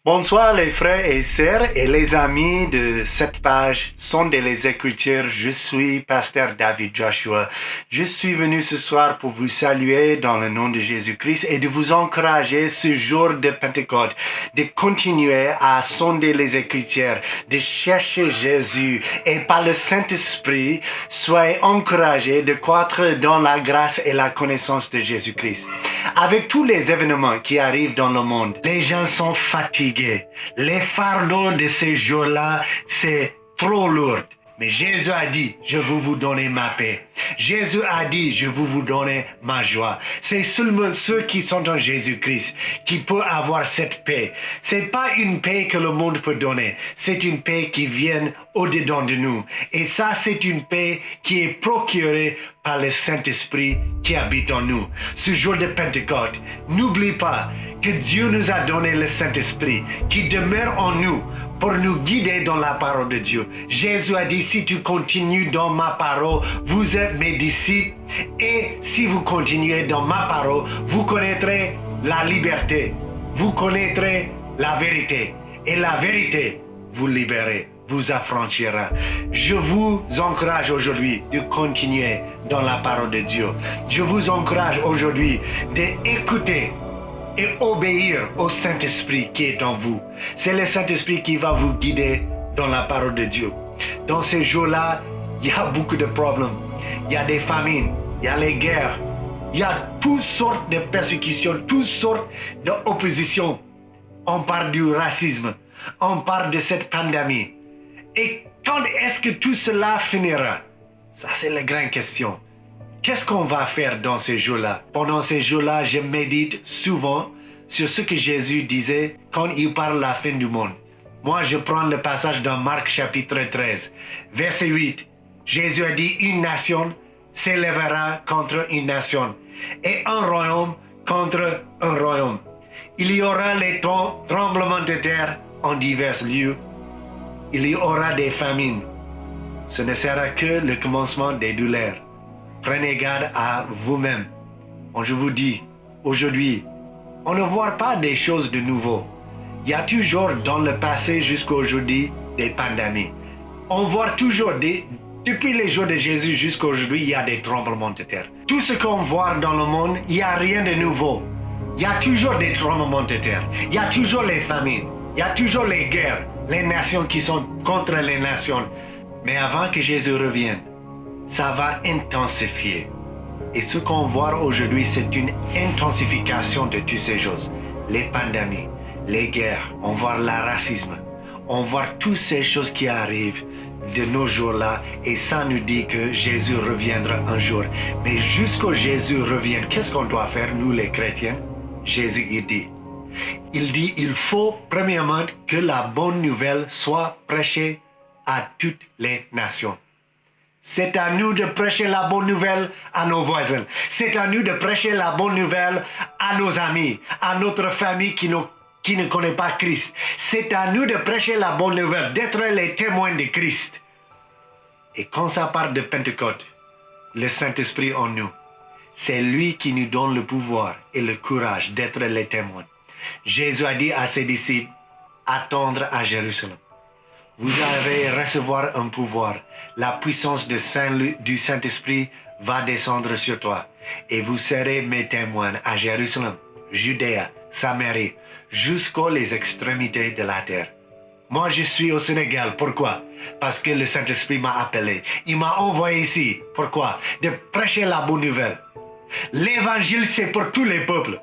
Bonsoir les frères et sœurs et les amis de cette page Son de les Écritures. Je suis pasteur David Joshua. Je suis venu ce soir pour vous saluer dans le nom de Jésus-Christ et de vous encourager ce jour de Pentecôte, de continuer à sonder les Écritures, de chercher Jésus et par le Saint-Esprit, soyez encouragés de croître dans la grâce et la connaissance de Jésus-Christ. Avec tous les événements qui arrivent dans le monde, les gens sont fatigués. Les fardeaux de ces jours-là, c'est trop lourd. Mais Jésus a dit, je vais vous donner ma paix. Jésus a dit, je vais vous donner ma joie. C'est seulement ceux qui sont en Jésus-Christ qui peuvent avoir cette paix. C'est pas une paix que le monde peut donner. C'est une paix qui vient au-dedans de nous. Et ça, c'est une paix qui est procurée par le Saint-Esprit qui habite en nous. Ce jour de Pentecôte, n'oublie pas que Dieu nous a donné le Saint-Esprit qui demeure en nous pour nous guider dans la parole de Dieu. Jésus a dit, si tu continues dans ma parole, vous êtes mes disciples. Et si vous continuez dans ma parole, vous connaîtrez la liberté. Vous connaîtrez la vérité. Et la vérité vous libérera, vous affranchira. Je vous encourage aujourd'hui de continuer dans la parole de Dieu. Je vous encourage aujourd'hui d'écouter et obéir au Saint-Esprit qui est en vous. C'est le Saint-Esprit qui va vous guider dans la parole de Dieu. Dans ces jours-là, il y a beaucoup de problèmes. Il y a des famines, il y a les guerres, il y a toutes sortes de persécutions, toutes sortes d'oppositions. On parle du racisme, on parle de cette pandémie. Et quand est-ce que tout cela finira? Ça, c'est la grande question. Qu'est-ce qu'on va faire dans ces jours-là? Pendant ces jours-là, je médite souvent sur ce que Jésus disait quand il parle de la fin du monde. Moi, je prends le passage dans Marc chapitre 13, verset 8. Jésus a dit, une nation s'élèvera contre une nation et un royaume contre un royaume. Il y aura les tremblements de terre en divers lieux. Il y aura des famines. Ce ne sera que le commencement des douleurs. Prenez garde à vous-même. Je vous dis, aujourd'hui, on ne voit pas des choses de nouveau. Il y a toujours dans le passé jusqu'à aujourd'hui des pandémies. On voit toujours, depuis les jours de Jésus jusqu'à aujourd'hui, il y a des tremblements de terre. Tout ce qu'on voit dans le monde, il n'y a rien de nouveau. Il y a toujours des tremblements de terre. Il y a toujours les famines. Il y a toujours les guerres. Les nations qui sont contre les nations. Mais avant que Jésus revienne, ça va intensifier. Et ce qu'on voit aujourd'hui, c'est une intensification de toutes ces choses. Les pandémies, les guerres, on voit le racisme, on voit toutes ces choses qui arrivent de nos jours-là. Et ça nous dit que Jésus reviendra un jour. Mais jusqu'à Jésus revienne, qu'est-ce qu'on doit faire, nous les chrétiens? Jésus, il dit, il faut premièrement que la bonne nouvelle soit prêchée à toutes les nations. C'est à nous de prêcher la bonne nouvelle à nos voisins. C'est à nous de prêcher la bonne nouvelle à nos amis, à notre famille qui ne connaît pas Christ. C'est à nous de prêcher la bonne nouvelle, d'être les témoins de Christ. Et quand ça parle de Pentecôte, le Saint-Esprit en nous, c'est lui qui nous donne le pouvoir et le courage d'être les témoins. Jésus a dit à ses disciples, attendre à Jérusalem. Vous allez recevoir un pouvoir. La puissance du Saint-Esprit va descendre sur toi. Et vous serez mes témoins à Jérusalem, Judée, Samarie, jusqu'aux extrémités de la terre. Moi, je suis au Sénégal. Pourquoi? Parce que le Saint-Esprit m'a appelé. Il m'a envoyé ici. Pourquoi? De prêcher la bonne nouvelle. L'évangile, c'est pour tous les peuples.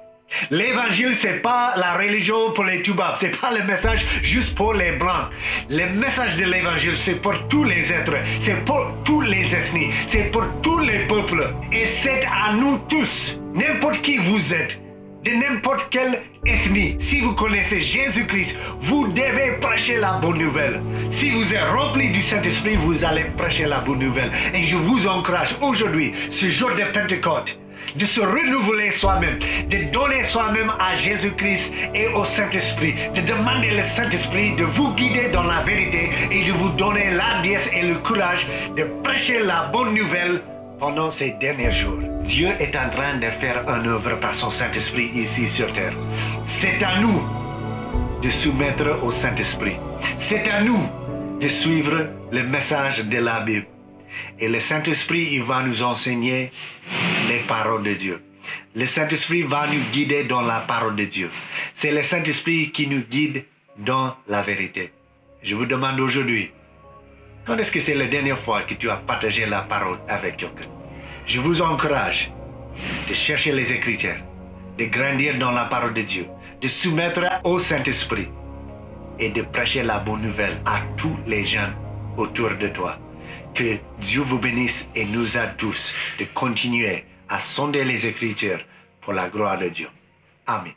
L'évangile, c'est pas la religion pour les toubabs, c'est pas le message juste pour les blancs. Le message de l'évangile, c'est pour tous les êtres, c'est pour tous les ethnies, c'est pour tous les peuples. Et c'est à nous tous, n'importe qui vous êtes, de n'importe quelle ethnie. Si vous connaissez Jésus-Christ, vous devez prêcher la bonne nouvelle. Si vous êtes rempli du Saint-Esprit, vous allez prêcher la bonne nouvelle. Et je vous encourage aujourd'hui, ce jour de Pentecôte, de se renouveler soi-même, de donner soi-même à Jésus-Christ et au Saint-Esprit, de demander le Saint-Esprit de vous guider dans la vérité et de vous donner l'hardiesse et le courage de prêcher la bonne nouvelle pendant ces derniers jours. Dieu est en train de faire une œuvre par son Saint-Esprit ici sur terre. C'est à nous de soumettre au Saint-Esprit. C'est à nous de suivre le message de la Bible. Et le Saint-Esprit, il va nous enseigner les paroles de Dieu. Le Saint-Esprit va nous guider dans la parole de Dieu. C'est le Saint-Esprit qui nous guide dans la vérité. Je vous demande aujourd'hui, quand est-ce que c'est la dernière fois que tu as partagé la parole avec quelqu'un? Je vous encourage de chercher les Écritures, de grandir dans la parole de Dieu, de soumettre au Saint-Esprit et de prêcher la bonne nouvelle à tous les gens autour de toi. Que Dieu vous bénisse et nous aide tous de continuer à sonder les Écritures pour la gloire de Dieu. Amen.